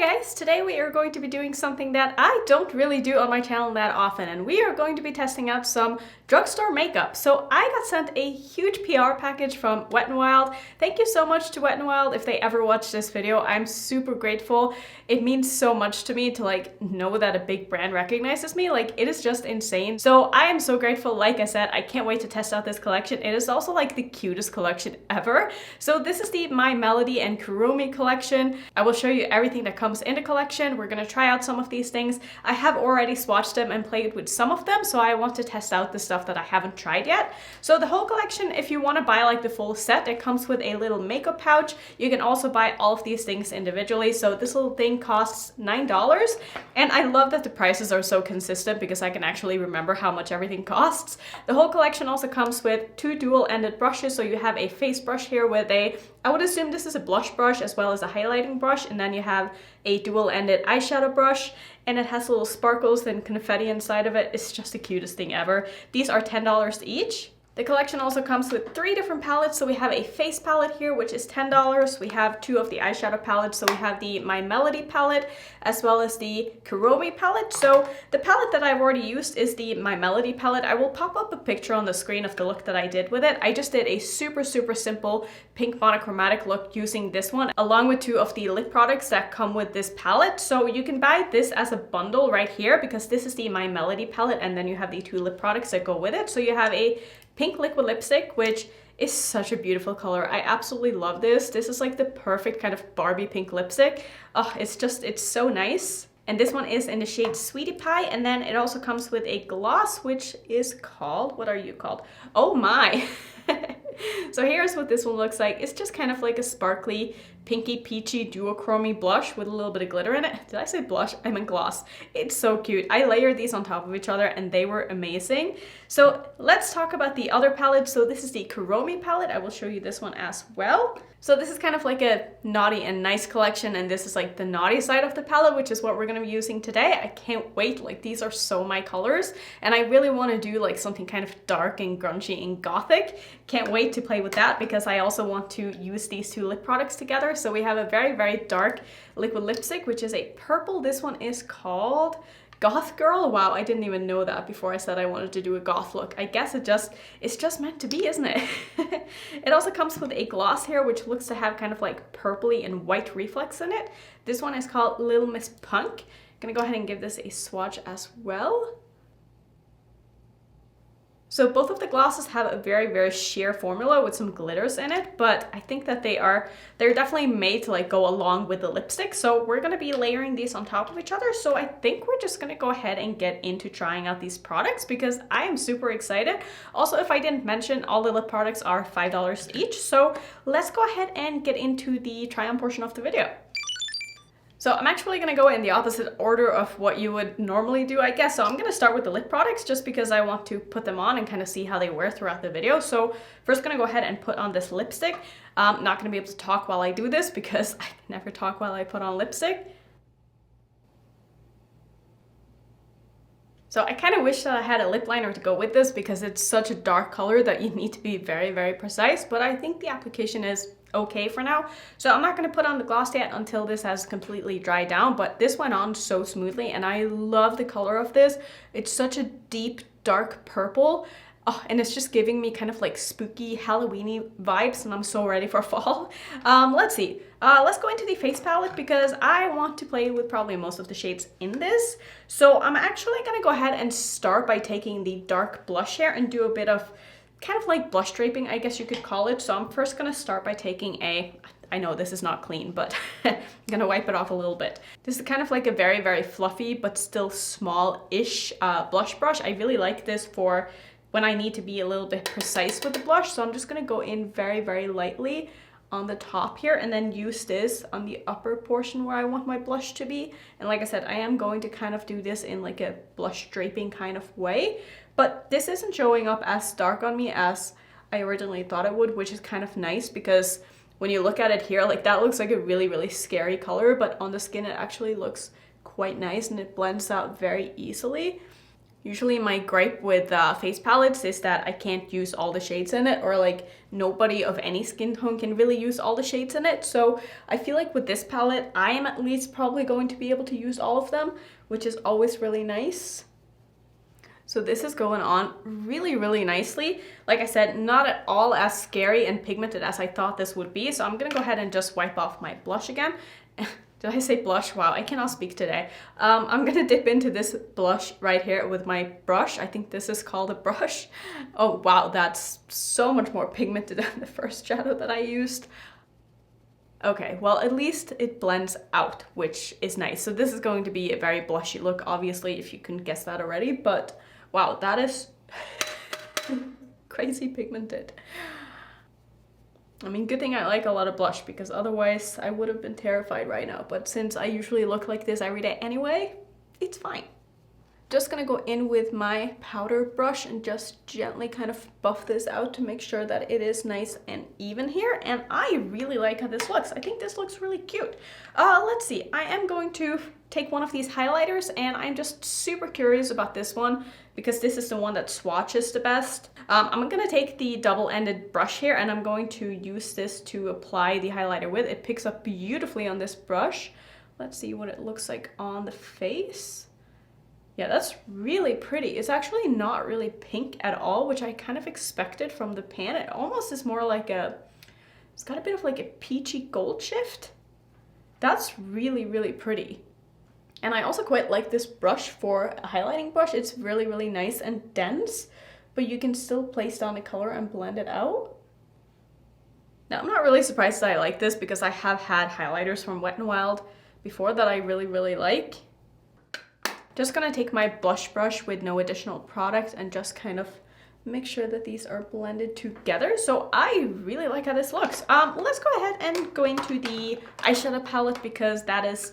guys, today we are going to be doing something that I don't really do on my channel that often, and we are going to be testing out some drugstore makeup. So I got sent a huge PR package from Wet n Wild. Thank you so much to Wet n Wild if they ever watch this video. I'm super grateful. It means so much to me to know that a big brand recognizes me. It is just insane. So I am so grateful. Like I said, I can't wait to test out this collection. It is also the cutest collection ever. So this is the My Melody and Kuromi collection. I will show you everything that comes in the collection. We're gonna try out some of these things. I have already swatched them and played with some of them, so I want to test out the stuff that I haven't tried yet. So the whole collection, if you want to buy the full set, it comes with a little makeup pouch. You can also buy all of these things individually. So this little thing costs $9, and I love that the prices are so consistent because I can actually remember how much everything costs. The whole collection also comes with two dual-ended brushes. So you have a face brush here with I would assume this is a blush brush as well as a highlighting brush, and then you have a dual-ended eyeshadow brush, and it has little sparkles and confetti inside of it. It's just the cutest thing ever. These are $10 each. The collection also comes with 3 different palettes. So we have a face palette here, which is $10. We have 2 of the eyeshadow palettes. So we have the My Melody palette as well as the Kuromi palette. So the palette that I've already used is the My Melody palette. I will pop up a picture on the screen of the look that I did with it. I just did a super simple pink monochromatic look using this one, along with 2 of the lip products that come with this palette. So you can buy this as a bundle right here because this is the My Melody palette, and then you have the 2 lip products that go with it. So you have a pink liquid lipstick, which is such a beautiful color. I absolutely love this. This is the perfect kind of Barbie pink lipstick. Oh, it's so nice. And this one is in the shade Sweetie Pie. And then it also comes with a gloss, which is called, what are you called? Oh my. So here's what this one looks like. It's just kind of like a sparkly, pinky, peachy duochrome blush with a little bit of glitter in it. Did I say blush? I meant gloss. It's so cute. I layered these on top of each other and they were amazing. So let's talk about the other palette. So this is the Kuromi palette. I will show you this one as well. So this is kind of a naughty and nice collection, and this is the naughty side of the palette, which is what we're going to be using today. I can't wait. These are so my colors, and I really want to do something kind of dark and grungy and gothic. Can't wait to play with that because I also want to use these 2 lip products together. So we have a very dark liquid lipstick, which is a purple. This one is called Goth Girl. Wow, I didn't even know that before I said I wanted to do a goth look. I guess it's just meant to be, isn't it? It also comes with a gloss here, which looks to have kind of purpley and white reflex in it. This one is called Little Miss Punk. I'm gonna go ahead and give this a swatch as well. So both of the glosses have a very sheer formula with some glitters in it, but I think that they're definitely made to go along with the lipstick. So we're gonna be layering these on top of each other. So I think we're just gonna go ahead and get into trying out these products because I am super excited. Also, if I didn't mention, all the lip products are $5 each. So let's go ahead and get into the try on portion of the video. So I'm actually going to go in the opposite order of what you would normally do, I guess. So I'm going to start with the lip products just because I want to put them on and kind of see how they wear throughout the video. So first going to go ahead and put on this lipstick. I'm not going to be able to talk while I do this because I never talk while I put on lipstick. So I kind of wish that I had a lip liner to go with this because it's such a dark color that you need to be very precise, but I think the application is okay for now. So I'm not going to put on the gloss yet until this has completely dried down, but this went on so smoothly and I love the color of this. It's such a deep, dark purple. Oh, and it's just giving me kind of spooky Halloween-y vibes, and I'm so ready for fall. Let's see. Let's go into the face palette because I want to play with probably most of the shades in this. So I'm actually going to go ahead and start by taking the dark blush here and do a bit of kind of blush draping, I guess you could call it. So I'm first going to start by taking I know this is not clean, but I'm gonna wipe it off a little bit. This is kind of a very fluffy but still small-ish blush brush. I really like this for when I need to be a little bit precise with the blush. So I'm just gonna go in very lightly on the top here and then use this on the upper portion where I want my blush to be. And like I said, I am going to kind of do this in a blush draping kind of way, but this isn't showing up as dark on me as I originally thought it would, which is kind of nice because when you look at it here, that looks like a really scary color, but on the skin it actually looks quite nice and it blends out very easily. Usually my gripe with face palettes is that I can't use all the shades in it, or like nobody of any skin tone can really use all the shades in it. So I feel like with this palette, I am at least probably going to be able to use all of them, which is always really nice. So this is going on really, really nicely. Like I said, not at all as scary and pigmented as I thought this would be. So I'm gonna go ahead and just wipe off my blush again. Did I say blush? Wow, I cannot speak today. I'm gonna dip into this blush right here with my brush. I think this is called a brush. Oh wow, that's so much more pigmented than the first shadow that I used. Okay, well at least it blends out, which is nice. So this is going to be a very blushy look, obviously, if you can guess that already, but wow, that is crazy pigmented. I mean, good thing I like a lot of blush, because otherwise I would have been terrified right now. But since I usually look like this every day anyway, it's fine. Just gonna go in with my powder brush and just gently kind of buff this out to make sure that it is nice and even here. And I really like how this looks. I think this looks really cute. Let's see, I am going to take one of these highlighters, and I'm just super curious about this one because this is the one that swatches the best. I'm gonna take the double-ended brush here, and I'm going to use this to apply the highlighter with. It picks up beautifully on this brush. Let's see what it looks like on the face. Yeah, that's really pretty. It's actually not really pink at all, which I kind of expected from the pan. It almost is more like it's got a bit of like a peachy gold shift. That's really, really pretty. And I also quite like this brush for a highlighting brush. It's really, really nice and dense, but you can still place down the color and blend it out. Now, I'm not really surprised that I like this because I have had highlighters from Wet n Wild before that I really, really like. Just gonna take my blush brush with no additional product and just kind of make sure that these are blended together. So I really like how this looks. Let's go ahead and go into the eyeshadow palette, because that is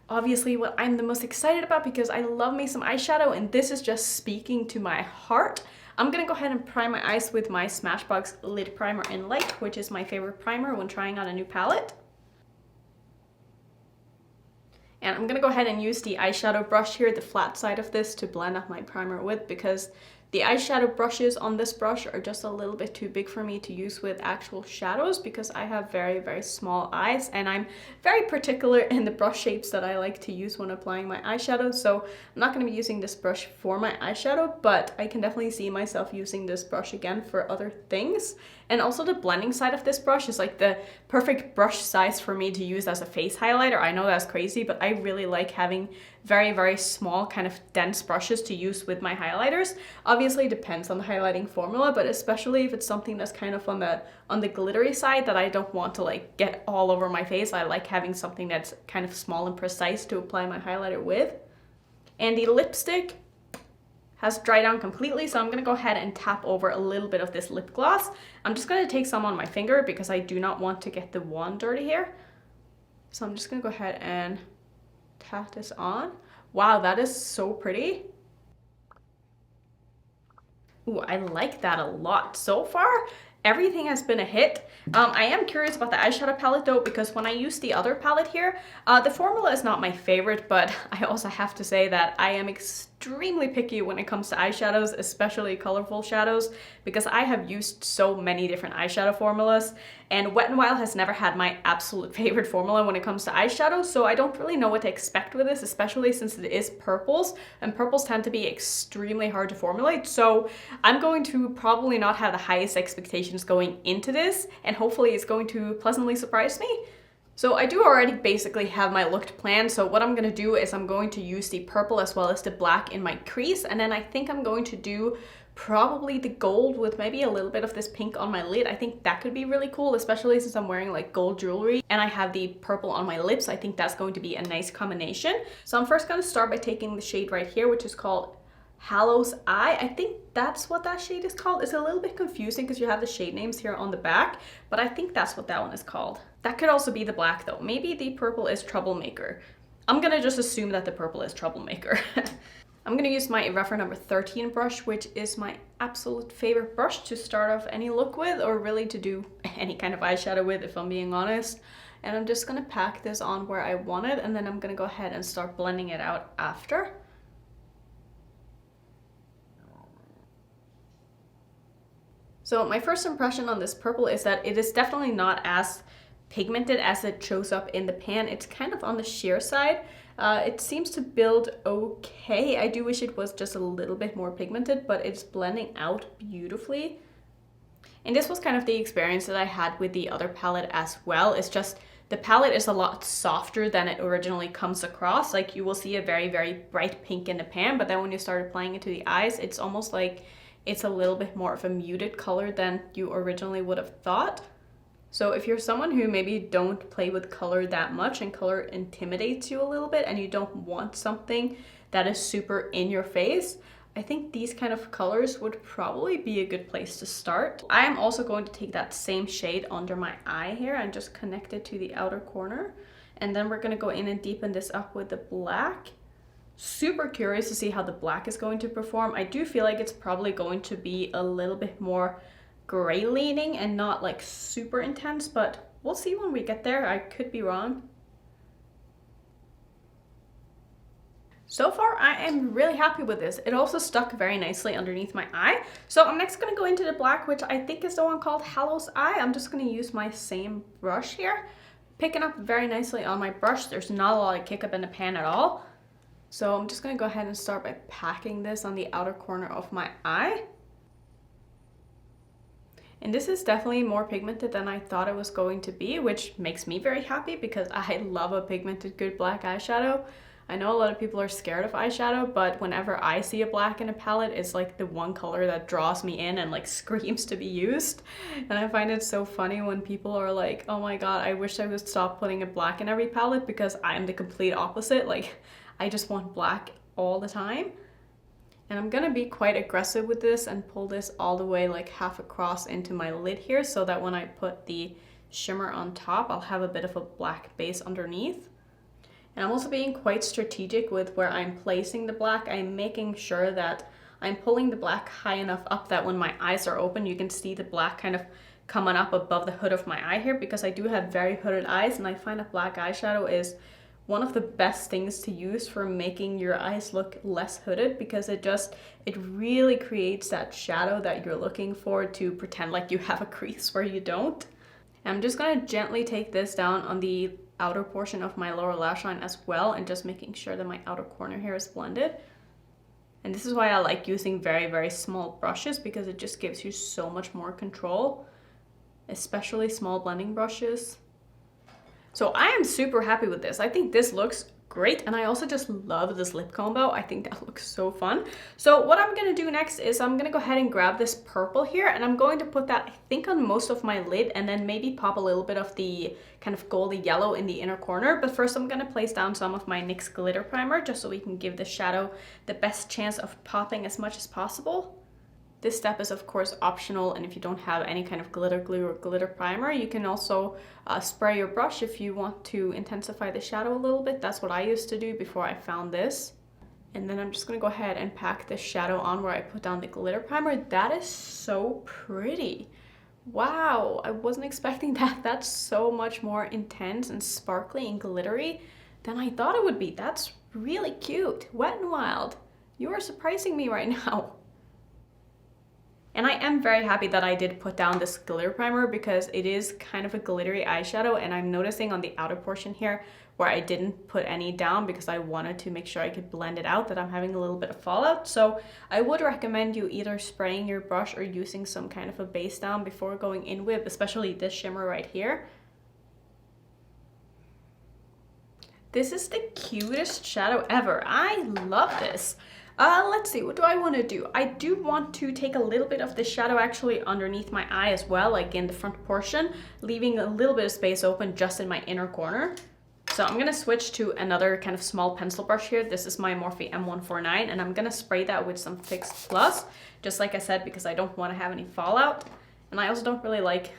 obviously what I'm the most excited about, because I love me some eyeshadow and this is just speaking to my heart. I'm gonna go ahead and prime my eyes with my Smashbox Lid Primer in Light, which is my favorite primer when trying on a new palette. And I'm gonna go ahead and use the eyeshadow brush here, the flat side of this, to blend up my primer with, because the eyeshadow brushes on this brush are just a little bit too big for me to use with actual shadows, because I have very, very small eyes and I'm very particular in the brush shapes that I like to use when applying my eyeshadow. So I'm not going to be using this brush for my eyeshadow, but I can definitely see myself using this brush again for other things. And also the blending side of this brush is like the perfect brush size for me to use as a face highlighter. I know that's crazy, but I really like having very, very small kind of dense brushes to use with my highlighters. Obviously it depends on the highlighting formula, but especially if it's something that's kind of on the glittery side that I don't want to like get all over my face, I like having something that's kind of small and precise to apply my highlighter with. And the lipstick has dried down completely, so I'm gonna go ahead and tap over a little bit of this lip gloss. I'm just gonna take some on my finger because I do not want to get the wand dirty here. So I'm just gonna go ahead and tap this on. Wow, that is so pretty. Ooh, I like that a lot. So far, everything has been a hit. I am curious about the eyeshadow palette though, because when I use the other palette here, the formula is not my favorite, but I also have to say that I am extremely picky when it comes to eyeshadows, especially colorful shadows, because I have used so many different eyeshadow formulas, and Wet n Wild has never had my absolute favorite formula when it comes to eyeshadow, so I don't really know what to expect with this, especially since it is purples, and purples tend to be extremely hard to formulate, so I'm going to probably not have the highest expectations going into this, and hopefully it's going to pleasantly surprise me. So I do already basically have my look planned, so what I'm going to do is I'm going to use the purple as well as the black in my crease, and then I think I'm going to do probably the gold with maybe a little bit of this pink on my lid. I think that could be really cool, especially since I'm wearing like gold jewelry and I have the purple on my lips. I think that's going to be a nice combination. So I'm first going to start by taking the shade right here, which is called Hallow's Eye. I think that's what that shade is called. It's a little bit confusing because you have the shade names here on the back, but I think that's what that one is called. That could also be the black though. Maybe the purple is Troublemaker. I'm gonna just assume that the purple is Troublemaker. I'm gonna use my Refer number 13 brush, which is my absolute favorite brush to start off any look with, or really to do any kind of eyeshadow with, if I'm being honest. And I'm just gonna pack this on where I want it, and then I'm gonna go ahead and start blending it out after. So my first impression on this purple is that it is definitely not as pigmented as it shows up in the pan. It's kind of on the sheer side. It seems to build okay. I do wish it was just a little bit more pigmented, but it's blending out beautifully. And this was kind of the experience that I had with the other palette as well. It's just the palette is a lot softer than it originally comes across. Like you will see a very, very bright pink in the pan, but then when you start applying it to the eyes, it's almost like it's a little bit more of a muted color than you originally would have thought. So if you're someone who maybe don't play with color that much and color intimidates you a little bit and you don't want something that is super in your face, I think these kind of colors would probably be a good place to start. I am also going to take that same shade under my eye here and just connect it to the outer corner. And then we're gonna go in and deepen this up with the black. Super curious to see how the black is going to perform. I do feel like it's probably going to be a little bit more gray leaning and not like super intense, but we'll see when we get there. I could be wrong. So far, I am really happy with this. It also stuck very nicely underneath my eye. So I'm next gonna go into the black, which I think is the one called Hallow's Eye. I'm just gonna use my same brush here. Picking up very nicely on my brush. There's not a lot of kick up in the pan at all. So I'm just gonna go ahead and start by packing this on the outer corner of my eye. And this is definitely more pigmented than I thought it was going to be, which makes me very happy because I love a pigmented good black eyeshadow. I know a lot of people are scared of eyeshadow, but whenever I see a black in a palette, it's like the one color that draws me in and like screams to be used. And I find it so funny when people are like, oh my god, I wish I would stop putting a black in every palette, because I am the complete opposite. Like, I just want black all the time. And I'm gonna be quite aggressive with this and pull this all the way like half across into my lid here, so that when I put the shimmer on top, I'll have a bit of a black base underneath. And I'm also being quite strategic with where I'm placing the black. I'm making sure that I'm pulling the black high enough up that when my eyes are open, you can see the black kind of coming up above the hood of my eye here, because I do have very hooded eyes, and I find that black eyeshadow is one of the best things to use for making your eyes look less hooded, because it really creates that shadow that you're looking for to pretend like you have a crease where you don't. And I'm just gonna gently take this down on the outer portion of my lower lash line as well, and just making sure that my outer corner here is blended. And this is why I like using very, very small brushes, because it just gives you so much more control, especially small blending brushes. So I am super happy with this. I think this looks great, and I also just love this lip combo. I think that looks so fun. So what I'm gonna do next is I'm gonna go ahead and grab this purple here, and I'm going to put that, I think, on most of my lid, and then maybe pop a little bit of the kind of goldy yellow in the inner corner. But first I'm gonna place down some of my NYX glitter primer, just so we can give the shadow the best chance of popping as much as possible. This step is of course optional, and if you don't have any kind of glitter glue or glitter primer, you can also spray your brush if you want to intensify the shadow a little bit. That's what I used to do before I found this. And then I'm just gonna go ahead and pack the shadow on where I put down the glitter primer. That is so pretty. Wow, I wasn't expecting that. That's so much more intense and sparkly and glittery than I thought it would be. That's really cute. Wet n Wild, you are surprising me right now. And I am very happy that I did put down this glitter primer, because it is kind of a glittery eyeshadow, and I'm noticing on the outer portion here where I didn't put any down because I wanted to make sure I could blend it out, that I'm having a little bit of fallout. So I would recommend you either spraying your brush or using some kind of a base down before going in with, especially this shimmer right here. This is the cutest shadow ever. I love this. Let's see, what do I want to do? I do want to take a little bit of the shadow actually underneath my eye as well, like in the front portion, leaving a little bit of space open just in my inner corner. So I'm gonna switch to another kind of small pencil brush here. This is my Morphe M149, and I'm gonna spray that with some Fix Plus, just like I said, because I don't want to have any fallout. And I also don't really like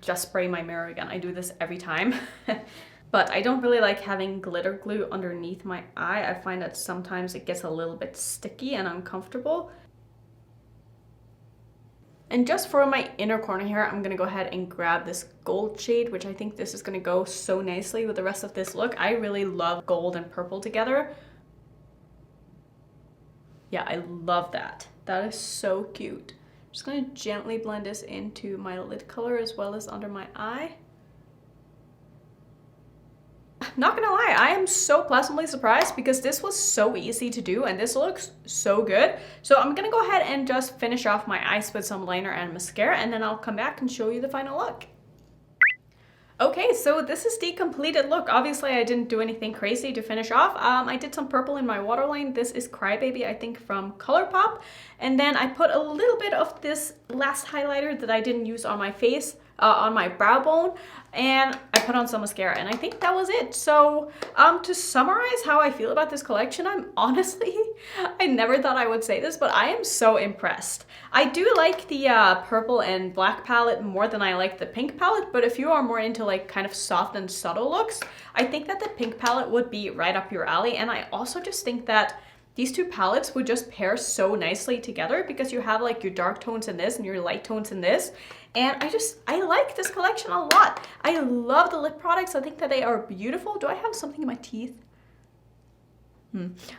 just spray my mirror again. I do this every time. But I don't really like having glitter glue underneath my eye. I find that sometimes it gets a little bit sticky and uncomfortable. And just for my inner corner here, I'm gonna go ahead and grab this gold shade, which I think this is gonna go so nicely with the rest of this look. I really love gold and purple together. Yeah, I love that. That is so cute. just gonna gently blend this into my lid color as well as under my eye. Not gonna lie, I am so pleasantly surprised because this was so easy to do and this looks so good. So I'm gonna go ahead and just finish off my eyes with some liner and mascara, and then I'll come back and show you the final look. Okay, so this is the completed look. Obviously, I didn't do anything crazy to finish off. I did some purple in my waterline. This is Crybaby, I think, from Colourpop. And then I put a little bit of this last highlighter that I didn't use on my face, on my brow bone, and I put on some mascara, and I think that was it. So to summarize how I feel about this collection, I'm honestly, I never thought I would say this, but I am so impressed. I do like the purple and black palette more than I like the pink palette, but if you are more into like kind of soft and subtle looks, I think that the pink palette would be right up your alley. And I also just think that these two palettes would just pair so nicely together because you have like your dark tones in this and your light tones in this. And I like this collection a lot. I love the lip products. I think that they are beautiful. Do I have something in my teeth?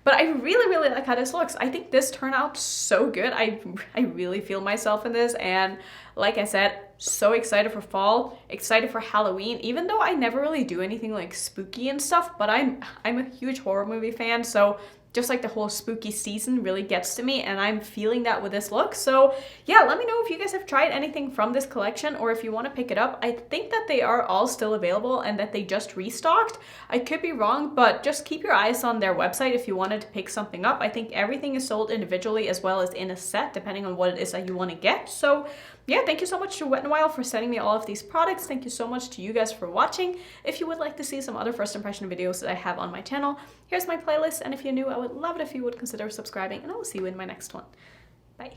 But I really like how this looks. I think this turned out so good. I really feel myself in this, and like I said, so excited for fall, excited for Halloween, even though I never really do anything like spooky and stuff, but I'm a huge horror movie fan, so just like the whole spooky season really gets to me, and I'm feeling that with this look. So yeah, let me know if you guys have tried anything from this collection or if you want to pick it up. I think that they are all still available and that they just restocked. I could be wrong, but just keep your eyes on their website if you wanted to pick something up. I think everything is sold individually as well as in a set, depending on what it is that you want to get. So yeah, thank you so much to Wet n Wild for sending me all of these products. Thank you so much to you guys for watching. If you would like to see some other first impression videos that I have on my channel, here's my playlist. And if you're new, I would love it if you would consider subscribing, and I will see you in my next one. Bye.